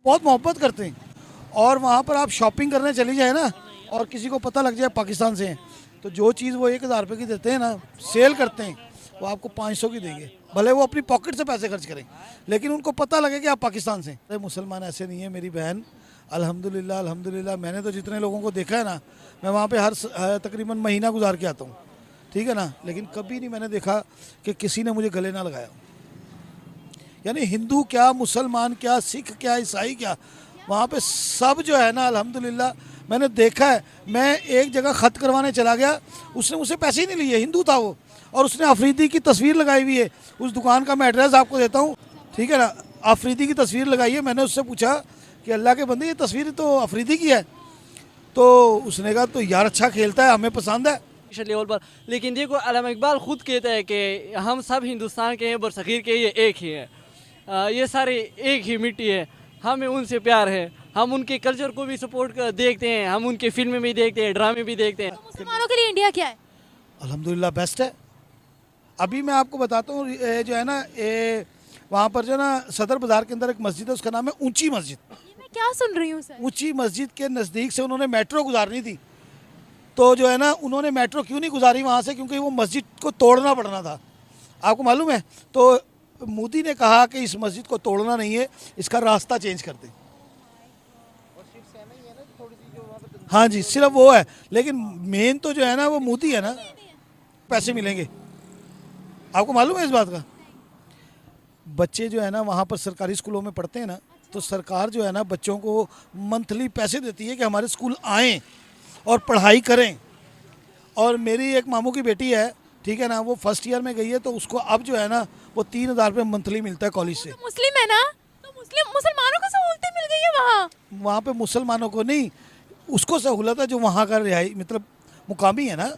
बहुत मोहब्बत करते हैं। और वहाँ पर आप शॉपिंग करने चली जाए ना, और किसी को पता लग जाए पाकिस्तान से हैं, तो जो चीज़ वो 1000 रुपये की देते हैं ना, सेल करते हैं, वो आपको 500 की देंगे, भले वो अपनी पॉकेट से पैसे खर्च करें, लेकिन उनको पता लगे कि आप पाकिस्तान से हैं। अरे मुसलमान ऐसे नहीं है मेरी बहन, अल्हम्दुलिल्लाह अल्हम्दुलिल्लाह। मैंने तो जितने लोगों को देखा है ना, मैं वहाँ पे हर तकरीबन महीना गुजार के आता हूँ, ठीक है ना, लेकिन कभी नहीं मैंने देखा कि किसी ने मुझे गले ना लगाया। यानी हिंदू क्या, मुसलमान क्या, सिख क्या, ईसाई क्या, वहाँ पे सब जो है ना अल्हम्दुलिल्लाह मैंने देखा है। मैं एक जगह ख़त करवाने चला गया, उसने मुझसे पैसे ही नहीं लिए, हिंदू था वो, और उसने अफरीदी की तस्वीर लगाई हुई है। उस दुकान का मैं एड्रेस आपको देता हूँ, ठीक है ना, अफरीदी की तस्वीर लगाई है। मैंने उससे पूछा कि अल्लाह के बंदे ये तस्वीर तो अफरीदी की है, तो उसने कहा तो यार अच्छा खेलता है, हमें पसंद है। लेवल पर। लेकिन देखो अल्लामा इकबाल खुद कहता है कि हम सब हिंदुस्तान के हैं, बरसगीर के, ये एक ही है, ये सारे एक ही मिट्टी है, हमें उनसे प्यार है, हम उनके कल्चर को भी सपोर्ट देखते हैं, हम उनके फिल्में भी देखते हैं, ड्रामे भी देखते हैं। मुसलमानों के लिए इंडिया क्या है? अल्हम्दुलिल्लाह बेस्ट है। अभी मैं आपको बताता हूँ, जो है ना वहाँ पर जो है ना सदर बाज़ार के अंदर एक मस्जिद है, उसका नाम है ऊंची मस्जिद। ये मैं क्या सुन रही हूँ सर? ऊंची मस्जिद के नज़दीक से उन्होंने मेट्रो गुजारनी थी, तो जो है ना उन्होंने मेट्रो क्यों नहीं गुजारी वहाँ से, क्योंकि वो मस्जिद को तोड़ना पड़ना था, आपको मालूम है। तो मोदी ने कहा कि इस मस्जिद को तोड़ना नहीं है, इसका रास्ता चेंज कर दें। हाँ जी, सिर्फ वो है, लेकिन मेन तो जो है ना वो मोदी है ना, पैसे मिलेंगे। आपको मालूम है इस बात का? बच्चे जो है ना वहाँ पर सरकारी स्कूलों में पढ़ते हैं ना, तो सरकार जो है ना बच्चों को मंथली पैसे देती है कि हमारे स्कूल आएँ और पढ़ाई करें। और मेरी एक मामू की बेटी है, ठीक है ना, वो फर्स्ट ईयर में गई है, तो उसको अब जो है ना वो 3000 रुपये मंथली मिलता है कॉलेज से। तो मुस्लिम है ना, तो मुसलमानों को सहूलतें मिल गई है वहाँ। वहाँ पे मुसलमानों को नहीं, उसको सहूलत है जो वहाँ का रिहाई मतलब मुकामी है ना।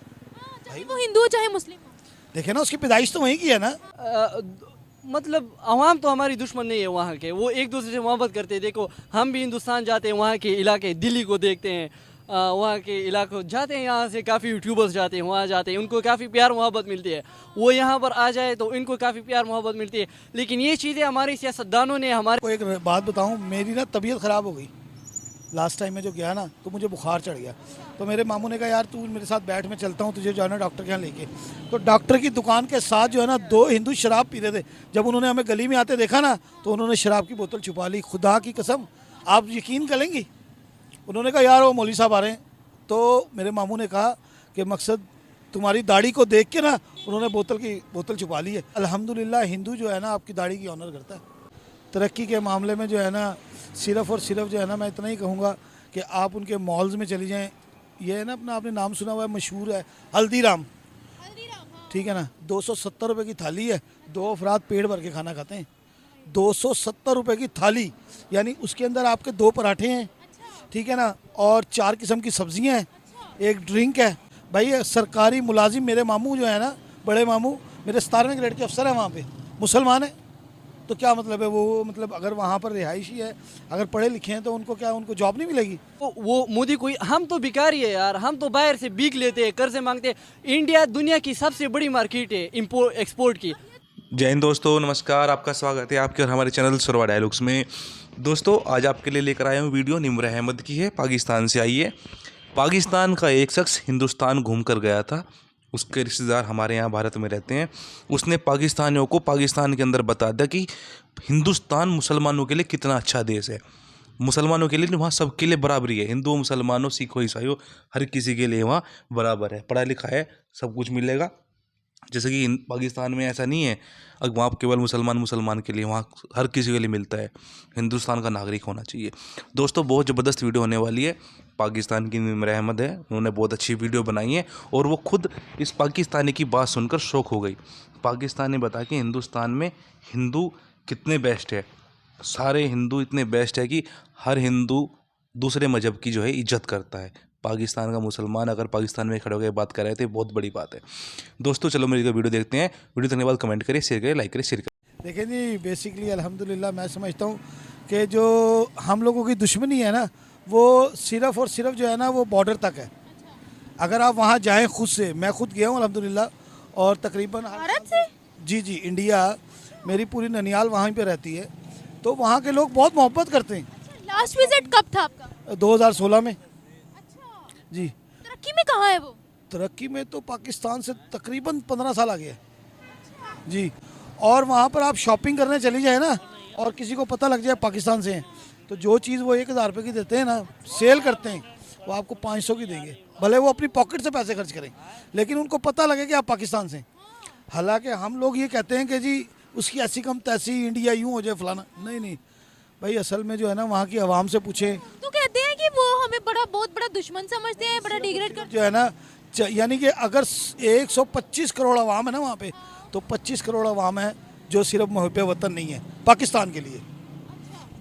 चाहे वो हिंदू हो चाहे मुस्लिम हो। देखे ना, उसकी पैदाइश तो वहीं की है ना। मतलब अवाम तो हमारी दुश्मन नहीं है वहाँ के, वो एक दूसरे से मोहब्बत करते हैं। देखो हम भी हिंदुस्तान जाते हैं, वहाँ के इलाके दिल्ली को देखते हैं, वहाँ के इलाकों जाते हैं, यहाँ से काफ़ी यूट्यूबर्स जाते हैं, वहाँ जाते हैं, उनको काफ़ी प्यार मोहब्बत मिलती है। वो यहाँ पर आ जाए तो इनको काफ़ी प्यार मोहब्बत मिलती है। लेकिन ये चीज़ें हमारे सियासतदानों ने हमारे को एक बात बताऊँ, मेरी ना तबीयत ख़राब हो गई लास्ट टाइम में जो गया ना, तो मुझे बुखार चढ़ गया। तो मेरे मामू ने कहा यार तू मेरे साथ बैठ, में चलता हूँ तुझे जाना डॉक्टर के यहाँ लेके। तो डॉक्टर की दुकान के साथ जो है ना 2 हिंदू शराब पी रहे थे। जब उन्होंने हमें गली में आते देखा ना, तो उन्होंने शराब की बोतल छुपा ली। खुदा की कसम, आप यकीन करेंगी, उन्होंने कहा यार वो मौलवी साहब आ रहे हैं। तो मेरे मामू ने कहा कि मकसद तुम्हारी दाढ़ी को देख के ना उन्होंने बोतल छुपा ली है। अल्हम्दुलिल्लाह हिंदू जो है ना आपकी दाढ़ी की ऑनर करता है। तरक्की के मामले में जो है ना सिर्फ़ और सिर्फ जो है ना मैं इतना ही कहूँगा कि आप उनके मॉल्स में चली जाएं। ये है ना अपना, आपने नाम सुना हुआ है, मशहूर है हल्दीराम, ठीक है ना, 270 रुपये की थाली है, 2 अफराद पेट भर के खाना खाते हैं। 270 रुपये की थाली, यानी उसके अंदर आपके 2 पराठे हैं, ठीक है ना, और 4 किस्म की सब्जियां हैं, एक ड्रिंक है। भाई सरकारी मुलाजिम मेरे मामू जो है ना, बड़े मामू मेरे 17वें ग्रेड के अफसर हैं वहाँ पे, मुसलमान है। तो क्या मतलब है, वो मतलब अगर वहाँ पर रिहायशी है, अगर पढ़े लिखे हैं, तो उनको क्या, उनको जॉब नहीं मिलेगी? वो मोदी कोई, हम तो भिखारी है यार, हम तो बाहर से भीख लेते हैं, कर्जे मांगते हैं। इंडिया दुनिया की सबसे बड़ी मार्केट है इम्पोर्ट एक्सपोर्ट की। जय हिंद दोस्तों, नमस्कार, आपका स्वागत है आपके और हमारे चैनल सुरवा डायलॉग्स में। दोस्तों आज आपके लिए लेकर आया हूँ वीडियो निम्र अहमद की है, पाकिस्तान से आई है। पाकिस्तान का एक शख्स हिंदुस्तान घूम कर गया था, उसके रिश्तेदार हमारे यहाँ भारत में रहते हैं। उसने पाकिस्तानियों को पाकिस्तान के अंदर बता दिया कि हिंदुस्तान मुसलमानों के लिए कितना अच्छा देश है। मुसलमानों के लिए वहाँ सबके लिए बराबरी है, हिंदुओं मुसलमानों सिखों ईसाइयों हर किसी के लिए वहाँ बराबर है, पढ़ा लिखा है, सब कुछ मिलेगा। जैसे कि पाकिस्तान में ऐसा नहीं है अब वहाँ केवल मुसलमान के लिए, वहाँ हर किसी के लिए मिलता है। हिंदुस्तान का नागरिक होना चाहिए। दोस्तों बहुत ज़बरदस्त वीडियो होने वाली है। पाकिस्तान की निम्र अहमद है, उन्होंने बहुत अच्छी वीडियो बनाई है और वो खुद इस पाकिस्तानी की बात सुनकर शौक हो गई। पाकिस्तान ने बताया कि हिंदुस्तान में हिंदू कितने बेस्ट है, सारे हिंदू इतने बेस्ट है कि हर हिंदू दूसरे मज़हब की जो है इज्जत करता है। पाकिस्तान का मुसलमान अगर पाकिस्तान में खड़े होकर बात कर रहे थे, बहुत बड़ी बात है। दोस्तों चलो मेरी वीडियो देखते हैं। वीडियो देखने के बाद कमेंट करिए, शेयर करिए, लाइक करिए, शेयर करिए। देखिए जी, बेसिकली अल्हम्दुलिल्लाह मैं समझता हूँ कि जो हम लोगों की दुश्मनी है ना, वो सिर्फ़ और सिर्फ जो है ना वो बॉर्डर तक है। अगर आप वहाँ जाएँ खुद से, मैं खुद गया हूँ अल्हम्दुलिल्लाह, और तकरीबन भारत से? जी इंडिया, मेरी पूरी ननियाल वहाँ पे रहती है, तो वहाँ के लोग बहुत मोहब्बत करते हैं। लास्ट विजिट कब था आपका? 2016 में। अच्छा, जी। तरक्की में कहाँ है वो? तरक्की में तो पाकिस्तान से तकरीबन 15 साल आगे है जी। और वहाँ पर आप शॉपिंग करने चली जाए ना और किसी को पता लग जाए पाकिस्तान से हैं, तो जो चीज़ वो 1000 रुपये की देते हैं ना, सेल करते हैं, वो आपको 500 की देंगे, भले वो अपनी पॉकेट से पैसे खर्च करें, लेकिन उनको पता लगे कि आप पाकिस्तान से हैं। हालांकि हम लोग ये कहते हैं कि जी उसकी ऐसी कम तैसी, इंडिया यूँ हो जाए फलाना, नहीं नहीं भाई, असल में जो है ना वहाँ की आवाम से पूछें। तो कहते हैं कि वो हमें बहुत बड़ा दुश्मन समझते हैं, बड़ा डिग्रेड करते जो है ना, यानी कि अगर 125 करोड़ आवाम है ना वहाँ पे, तो 25 करोड़ आवाम है जो सिर्फ मुहब्बे वतन नहीं है पाकिस्तान के लिए।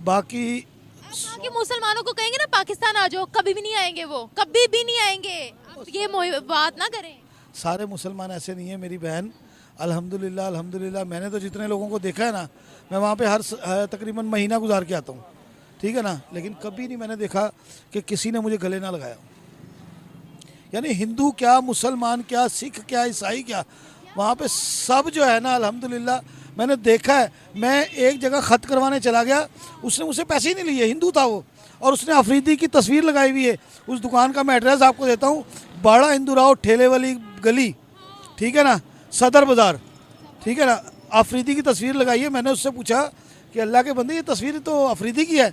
बाकी हैं। कि मुसलमानों को कहेंगे ना पाकिस्तान आ जाओ, कभी भी नहीं आएंगे, वो कभी भी नहीं आएंगे। आप ये बात ना करें। सारे मुसलमान ऐसे नहीं है मेरी बहन, अल्हम्दुलिल्लाह अल्हम्दुलिल्लाह। मैंने तो जितने लोगों को देखा है ना, मैं वहाँ पे हर तकरीबन महीना गुजार के आता हूँ, ठीक है ना, लेकिन कभी नहीं मैंने देखा कि किसी ने मुझे गले ना लगाया। यानी हिंदू क्या, मुसलमान क्या, सिख क्या, ईसाई क्या, वहाँ पे सब जो है ना अल्हम्दुलिल्लाह मैंने देखा है। मैं एक जगह ख़त करवाने चला गया, उसने मुझसे पैसे ही नहीं लिए, हिंदू था वो, और उसने अफरीदी की तस्वीर लगाई हुई है। उस दुकान का मैं एड्रेस आपको देता हूँ, बाड़ा हिंदू राव ठेले वाली गली, ठीक है ना, सदर बाज़ार, ठीक है ना, अफरीदी की तस्वीर लगाई है। मैंने उससे पूछा कि अल्लाह के बंदे ये तस्वीर तो अफरीदी की है,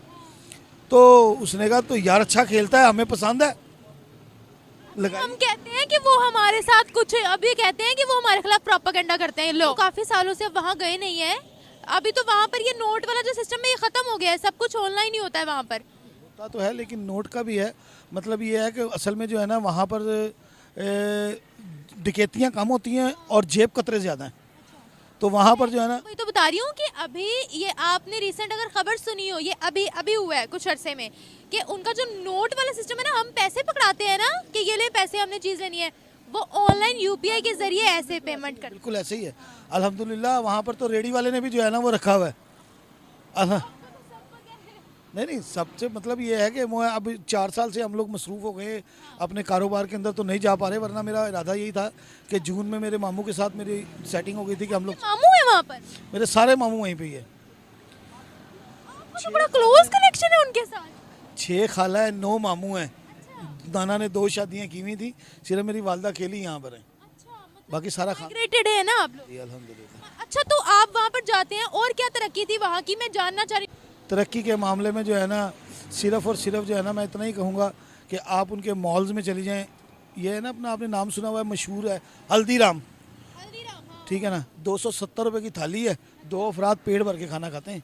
तो उसने कहा तो यार अच्छा खेलता है, हमें पसंद है, लगाई। हम कहते हैं कि वो हमारे साथ कुछ, अभी कहते हैं कि वो हमारे खिलाफ प्रोपेगेंडा करते हैं लोग। काफी सालों से वहाँ गए नहीं है, अभी तो वहाँ पर ये नोट वाला जो सिस्टम है ये खत्म हो गया है, सब कुछ ऑनलाइन ही होता है वहाँ पर। होता तो है लेकिन नोट का भी है, मतलब ये है कि असल में जो है ना वहाँ पर डकैतियाँ कम होती हैं और जेब कतरे ज़्यादा हैं, तो वहाँ पर जो है ना, वही तो बता रही हूँ कि अभी ये आपने रिसेंट अगर खबर सुनी हो, ये अभी अभी हुआ है कुछ अरसे में, कि उनका जो नोट वाला सिस्टम है ना, हम पैसे पकड़ाते हैं ना कि ये ले पैसे, हमने चीज़ लेनी है, वो ऑनलाइन यूपीआई के जरिए ऐसे पेमेंट कर। बिल्कुल ऐसे ही है अल्हम्दुलिल्लाह। वहाँ पर तो रेडी वाले ने भी जो है ना वो रखा हुआ है। नहीं नहीं, सबसे मतलब ये है कि वो अब 4 साल से हम लोग मसरूफ़ हो गए अपने कारोबार के अंदर, तो नहीं जा पा रहे, वरना मेरा इरादा यही था कि जून में मेरे मामू के साथ मेरी सेटिंग हो गई थी कि हम लोग, मामू है वहाँ पर? मेरे सारे मामू वहीं पे ही है। तो बड़ा क्लोज कनेक्शन है उनके साथ। 6 खाला है, 9 मामू हैं। नाना ने 2 शादियाँ की हुई थी, सिर्फ मेरी वालदा अकेली यहाँ पर है, बाकी सारा खाना माइग्रेटेड है ना आप लोग? अल्हम्दुलिल्लाह। अच्छा, तो आप वहाँ पर जाते हैं और क्या तरक्की थी वहाँ की, मैं जानना चाह रही हूँ। तरक्की के मामले में जो है ना, सिर्फ और सिर्फ जो है ना, मैं इतना ही कहूँगा कि आप उनके मॉल्स में चली जाएं। ये है ना अपना, आपने नाम सुना हुआ है, मशहूर है हल्दीराम, ठीक है ना, 270 रुपये की थाली है, 2 अफराद पेट भर के खाना खाते हैं।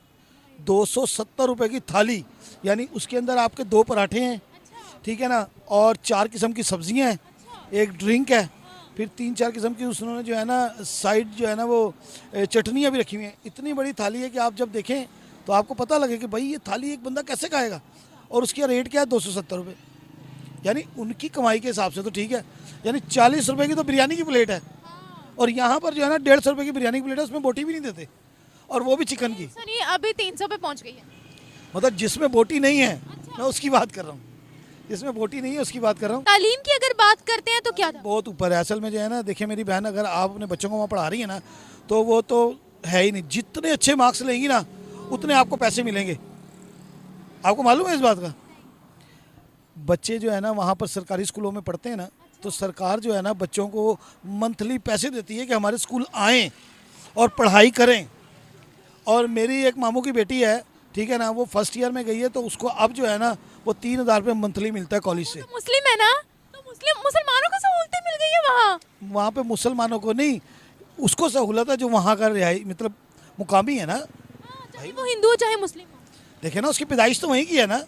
270 रुपये की थाली, यानी उसके अंदर आपके 2 पराठे हैं, ठीक है ना, और 4 किस्म की सब्जियां हैं, एक ड्रिंक है, फिर 3-4 किस्म की उन्होंने जो है ना साइड जो है ना वो चटनियाँ भी रखी हुई हैं। इतनी बड़ी थाली है कि आप जब देखें तो आपको पता लगे कि भाई ये थाली एक बंदा कैसे खाएगा, और उसका रेट क्या है, 270 रुपये। यानी उनकी कमाई के हिसाब से तो ठीक है, यानी 40 रुपये की तो बिरयानी की प्लेट है, और यहाँ पर जो है ना 150 रुपये की बिरयानी की प्लेट है, उसमें बोटी भी नहीं देते, और वो भी चिकन की। सुनिए, अभी 300 पे पहुँच गई है। मतलब जिसमें बोटी नहीं है, मैं उसकी बात कर रहा हूँ, जिसमें बोटी नहीं है उसकी बात कर रहा हूँ। तालीम की अगर बात करते हैं तो क्या था? बहुत ऊपर है असल में जो है ना। देखिए मेरी बहन, अगर आप अपने बच्चों को वहाँ पढ़ा रही है ना, तो वो तो है ही नहीं, जितने अच्छे मार्क्स लेंगी ना उतने आपको पैसे मिलेंगे। आपको मालूम है इस बात का? बच्चे जो है ना वहाँ पर सरकारी स्कूलों में पढ़ते हैं ना, तो सरकार जो है ना बच्चों को मंथली पैसे देती है कि हमारे स्कूल आएँ और पढ़ाई करें। और मेरी एक मामू की बेटी है, ठीक है ना, वो फर्स्ट ईयर में गई है, तो उसको अब जो है ना वो 3000 रुपये मंथली मिलता है कॉलेज से। तो मुस्लिम है ना, तो मुसलमानों को सहूलतें मिल गई है वहाँ। वहाँ पे मुसलमानों को नहीं, उसको सहूलत है जो वहाँ का रिहाई मतलब मुकामी है ना। चाहे वो हिंदू हो चाहे मुस्लिम हो। देखे ना, उसकी पैदाइश तो वहीं की है ना,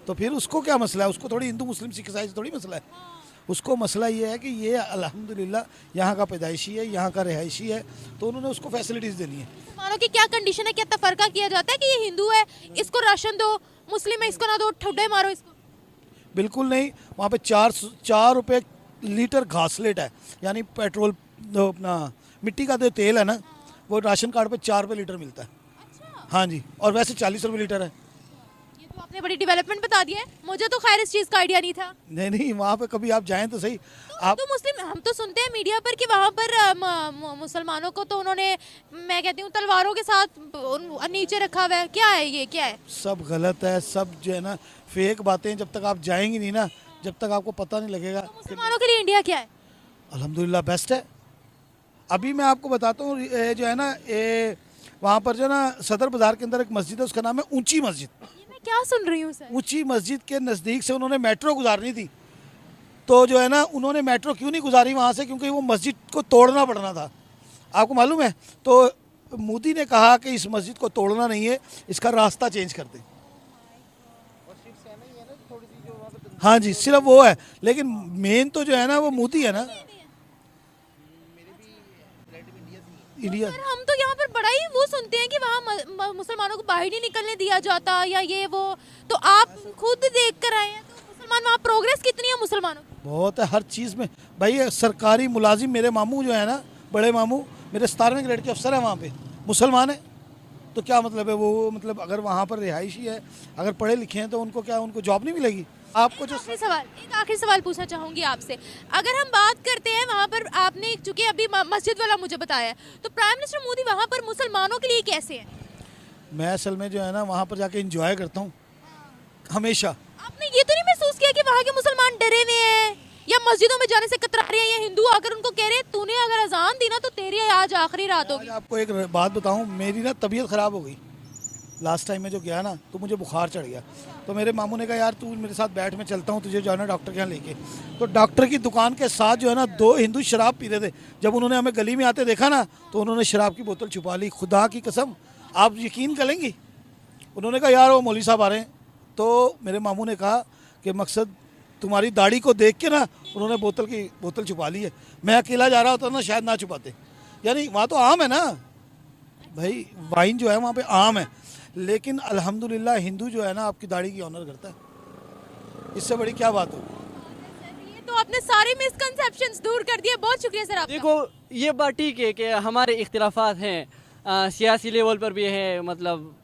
तो फिर उसको क्या मसला है? उसको थोड़ी हिंदू मुस्लिम सिख ईसाई से थोड़ी मसला है। उसको मसला ये है कि ये अल्हम्दुलिल्लाह यहाँ का पैदाइशी है, यहाँ का रिहायशी है, तो उन्होंने उसको फैसिलिटीज़ देनी है। मुसलमानों की क्या कंडीशन है, क्या तफरका किया जाता है कि ये हिंदू है इसको राशन दो, मुस्लिम है इसको ना दो, ठुड्डे मारो इसको? बिल्कुल नहीं। वहाँ पे 4 रुपये लीटर घासलेट है, यानी पेट्रोल अपना मिट्टी का जो तेल है ना, वो राशन कार्ड पे 4 रुपये लीटर मिलता है। हाँ जी, और वैसे 40 रुपये लीटर है। ये तो आपने बड़ी डेवलपमेंट बता दिया है, मुझे तो खैर इस चीज़ का आइडिया नहीं था। नहीं नहीं, वहाँ पे कभी आप जाएं तो सही। आप तो मुस्लिम हम तो सुनते हैं मीडिया पर कि वहाँ पर मुसलमानों को तो उन्होंने, मैं कहती हूँ, तलवारों के साथ नीचे रखा हुआ है। क्या है ये, क्या है? सब गलत है, सब जो है ना फेक बातें। जब तक आप जाएंगी नहीं ना, जब तक आपको पता नहीं लगेगा। मुसलमानों के लिए इंडिया क्या है? अल्हम्दुलिल्लाह बेस्ट है। अभी मैं आपको बताता हूँ, ये जो है ना, ये वहाँ पर जो है ना सदर बाज़ार के अंदर एक मस्जिद है, उसका नाम है ऊंची मस्जिद। ये मैं क्या सुन रही हूँ सर? ऊंची मस्जिद के नज़दीक से उन्होंने मेट्रो गुजारनी थी, तो जो है ना उन्होंने मेट्रो क्यों नहीं गुजारी वहाँ से, क्योंकि वो मस्जिद को तोड़ना पड़ना था। आपको मालूम है? तो मोदी ने कहा कि इस मस्जिद को तोड़ना नहीं है, इसका रास्ता चेंज कर दें। हाँ जी, सिर्फ वो है, लेकिन मेन तो जो है ना वो मोदी है ना, इंडिया। सर हम तो यहाँ पर बड़ा ही वो सुनते हैं कि वहाँ मुसलमानों को बाहर नहीं निकलने दिया जाता या ये वो, तो आप खुद देख कर आए हैं, तो मुसलमान वहाँ प्रोग्रेस कितनी है मुसलमानों की? बहुत है हर चीज़ में भाई। सरकारी मुलाजिम, मेरे मामू जो है ना, बड़े मामू मेरे 17वें ग्रेड के अफसर हैं वहाँ पे, मुसलमान है। तो क्या मतलब है वो, मतलब अगर वहाँ पर रिहायशी है, अगर पढ़े लिखे हैं तो उनको क्या, उनको जॉब नहीं मिलेगी? आपको जो एक आखिरी सवाल पूछना चाहूंगी आपसे। अगर हम बात करते हैं वहाँ पर, आपने चूंकि अभी मस्जिद वाला मुझे बताया है, तो प्राइम मिनिस्टर मोदी वहाँ पर मुसलमानों के लिए कैसे हैं? मैं असल में जो है ना वहाँ पर जाके इंजॉय करता हूँ हमेशा। आपने ये तो नहीं महसूस किया कि वहाँ के मुसलमान डरे हुए हैं या मस्जिदों में जाने से कतरा रहे हैं, या हिंदू आकर उनको कह रहे हैं तूने अगर अजान दी ना तो तेरी आज आखिरी रात होगी? आज आपको एक बात बताऊँ, मेरी ना तबीयत ख़राब हो गई। लास्ट टाइम में जो गया ना, तो मुझे बुखार चढ़ गया। तो मेरे मामू ने कहा यार तू मेरे साथ बैठ, मैं चलता हूँ तुझे जो है ना डॉक्टर के यहाँ लेके। तो डॉक्टर की दुकान के साथ जो है ना 2 हिंदू शराब पी रहे थे। जब उन्होंने हमें गली में आते देखा ना, तो उन्होंने शराब की बोतल छुपा ली। खुदा की कसम, आप यकीन करेंगी, उन्होंने कहा यार वो मौलवी साहब आ रहे हैं। तो मेरे मामू ने कहा कि मकसद तुम्हारी दाढ़ी को देख के ना उन्होंने बोतल छुपा ली है। मैं अकेला जा रहा होता ना, शायद ना छुपाते। यानी वहाँ तो आम है ना भाई, वाइन जो है वहाँ पे आम है। लेकिन अल्हम्दुलिल्लाह हिंदू जो है ना आपकी दाढ़ी की ऑनर करता है। इससे बड़ी क्या बात होगी? ये तो आपने सारे मिसकंसेप्शंस दूर कर दिए। बहुत शुक्रिया सर आपका। देखो ये बात ठीक है कि हमारे इख्तिलाफात हैं, सियासी लेवल पर भी है, मतलब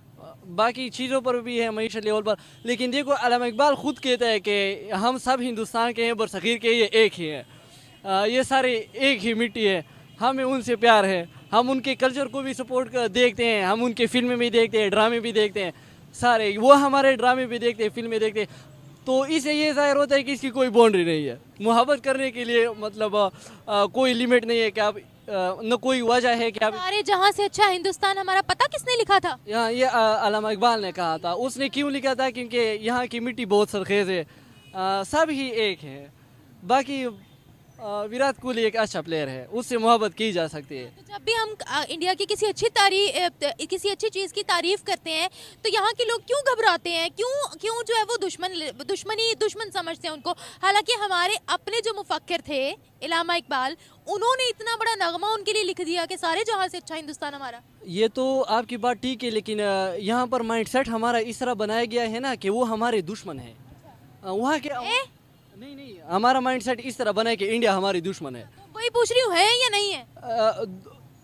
बाकी चीज़ों पर भी है, मईशत लेवल पर। लेकिन देखो अल्लामा इकबाल ख़ुद कहता है कि हम सब हिंदुस्तान के हैं, बरसग़ीर के, ये एक ही है। ये सारे एक ही मिट्टी है, हमें उनसे प्यार है। हम उनके कल्चर को भी सपोर्ट कर देखते हैं, हम उनके फिल्में भी देखते हैं, ड्रामे भी देखते हैं, सारे वो हमारे ड्रामे भी देखते हैं, फिल्में देखते हैं। तो इससे ये ज़ाहिर होता है कि इसकी कोई बाउंड्री नहीं है मोहब्बत करने के लिए, मतलब कोई लिमिट नहीं है कि आप न कोई वजह है कि आप। सारे जहां से अच्छा हिंदुस्तान हमारा, पता किसने लिखा था? यहाँ ये अल्लामा इकबाल ने कहा था। उसने क्यों लिखा था? क्योंकि यहाँ की मिट्टी बहुत सरखेज़ है, सब ही एक है। बाकी विराट कोहली एक अच्छा प्लेयर है, उससे मोहब्बत की जा सकती है। तो जब भी हम इंडिया की किसी अच्छी चीज़ की तारीफ करते हैं तो यहाँ के लोग क्यों घबराते हैं? क्यों जो है वो दुश्मन समझते हैं उनको? हालांकि हमारे अपने जो मुफक्किर थे अल्लामा इकबाल, उन्होंने इतना बड़ा नगमा उनके लिए लिख दिया कि सारे जहाँ से अच्छा हिंदुस्तान हमारा। ये तो आपकी बात ठीक है, लेकिन यहाँ पर माइंडसेट हमारा इस तरह बनाया गया है ना कि वो हमारे दुश्मन है। वहाँ के नहीं, हमारा माइंडसेट इस तरह बना है कि इंडिया हमारी दुश्मन है। वही पूछ रही हूँ, है या नहीं है?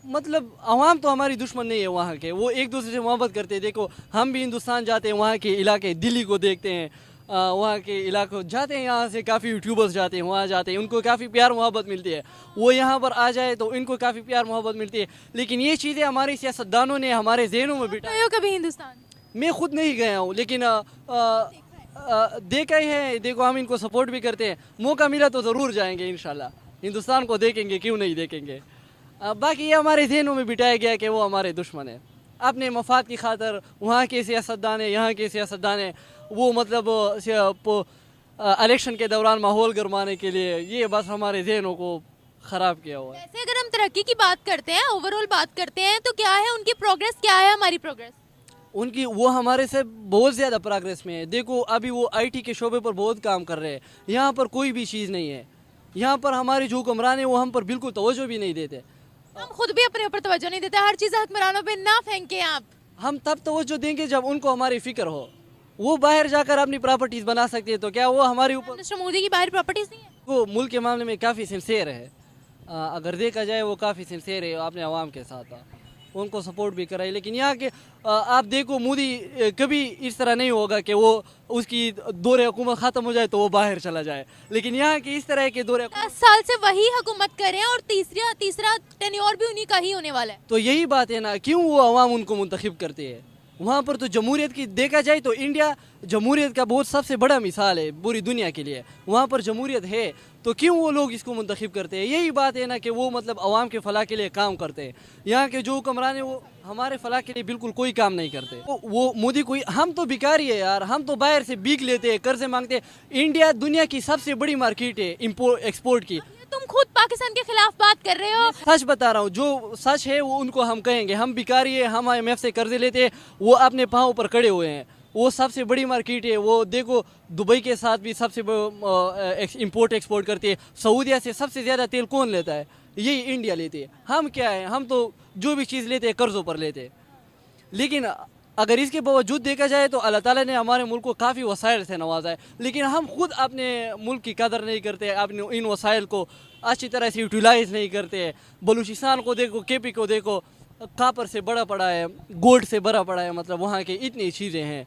मतलब अवाम तो हमारी दुश्मन नहीं है, वहाँ के वो एक दूसरे से मोहब्बत करते हैं। देखो हम भी हिंदुस्तान जाते हैं, वहाँ के इलाके दिल्ली को देखते हैं, वहाँ के इलाकों जाते हैं, यहाँ से काफ़ी यूट्यूबर्स जाते हैं, वहाँ जाते हैं, उनको काफ़ी प्यार मोहब्बत मिलती है। वो यहाँ पर आ जाए तो इनको काफ़ी प्यार मोहब्बत मिलती है। लेकिन ये चीज़ें हमारे सियासतदानों ने हमारे जहनों में बिठाई। कभी हिंदुस्तान मैं खुद नहीं गया हूँ, लेकिन देखा ही है। देखो हम इनको सपोर्ट भी करते हैं, मौका मिला तो ज़रूर जाएंगे इंशाल्लाह, हिंदुस्तान को देखेंगे, क्यों नहीं देखेंगे। बाकी ये हमारे जहनों में बिठाया गया कि वो हमारे दुश्मन है। अपने मफाद की खातर वहाँ के सियासतदान है, यहाँ के सियासतदान है, वो मतलब इलेक्शन के दौरान माहौल गरमाने के लिए ये बस हमारे जहनों को ख़राब किया हुआ है। वैसे अगर हम तरक्की की बात करते हैं, ओवरऑल बात करते हैं, तो क्या है उनकी प्रोग्रेस, क्या है हमारी प्रोग्रेस? उनकी वो हमारे से बहुत ज़्यादा प्रोग्रेस में है। देखो अभी वो आईटी के शोबे पर बहुत काम कर रहे हैं, यहाँ पर कोई भी चीज़ नहीं है। यहाँ पर हमारे जो हुक्मरान है वो हम पर बिल्कुल तवज्जो भी नहीं देते। हम खुद भी अपने ऊपर तवज्जो नहीं देते। हर चीज़ हुक्मरानों पे ना फेंके आप। हम तब तवज्जो देंगे जब उनको हमारी फ़िक्र हो। वो बाहर जाकर अपनी प्रॉपर्टीज़ बना सकते हैं, तो क्या वो हमारे ऊपर? मिस्टर मोदी की बाहर प्रॉपर्टीज़ नहीं है? वो मुल्क के मामले में काफ़ी सिंसियर है, अगर देखा जाए वो काफ़ी सिंसियर है अपने अवाम के साथ। उनको सपोर्ट भी कराए। लेकिन यहाँ के आप देखो मोदी कभी इस तरह नहीं होगा कि वो उसकी दौरे हुकूमत ख़त्म हो जाए तो वो बाहर चला जाए। लेकिन यहाँ के इस तरह के दौरे 10 साल से वही हुकूमत कर रहे हैं और तीसरा टेन्योर भी उन्हीं का ही होने वाला है। तो यही बात है ना, क्यों वो अवाम उनको मुंतखब करते हैं। वहाँ पर तो जमहूरियत की देखा जाए तो इंडिया जमहूरियत का बहुत सबसे बड़ा मिसाल है पूरी दुनिया के लिए। वहाँ पर जमहूरियत है तो क्यों वो लोग इसको मुंतखब करते हैं। यही बात है ना कि वो मतलब अवाम के फलाह के लिए काम करते हैं। यहाँ के जो हुक्मरान है वो हमारे फलाह के लिए बिल्कुल कोई काम नहीं करते। वो मोदी कोई, हम तो भिखारी है यार, हम तो बाहर से भीख लेते हैं, कर्जे मांगते हैं। इंडिया दुनिया की सबसे बड़ी मार्केट है इम्पोर्ट एक्सपोर्ट की। तुम खुद पाकिस्तान के खिलाफ बात कर रहे हो। सच बता रहा हूँ, जो सच है वो उनको हम कहेंगे। हम भिखारी है, हम IMF से कर्जे लेते हैं, वो अपने पाँव पर खड़े हुए हैं। वो सबसे बड़ी मार्केट है। वो देखो दुबई के साथ भी सबसे इम्पोर्ट एक्सपोर्ट करती है। सऊदीया से सबसे ज़्यादा तेल कौन लेता है? यही इंडिया लेती है। हम क्या है, हम तो जो भी चीज़ लेते हैं कर्ज़ों पर लेते हैं। लेकिन अगर इसके बावजूद देखा जाए तो अल्लाह ताला ने हमारे मुल्क को काफ़ी वसाइल से नवाजा है। लेकिन हम खुद अपने मुल्क की कदर नहीं करते, अपने इन वसाइल को अच्छी तरह से यूटिलाइज़ नहीं करते। बलूचिस्तान को देखो, KP को देखो, कापर से बड़ा पड़ा है, गोल्ड से भरा पड़ा है, मतलब वहाँ की इतनी चीज़ें हैं।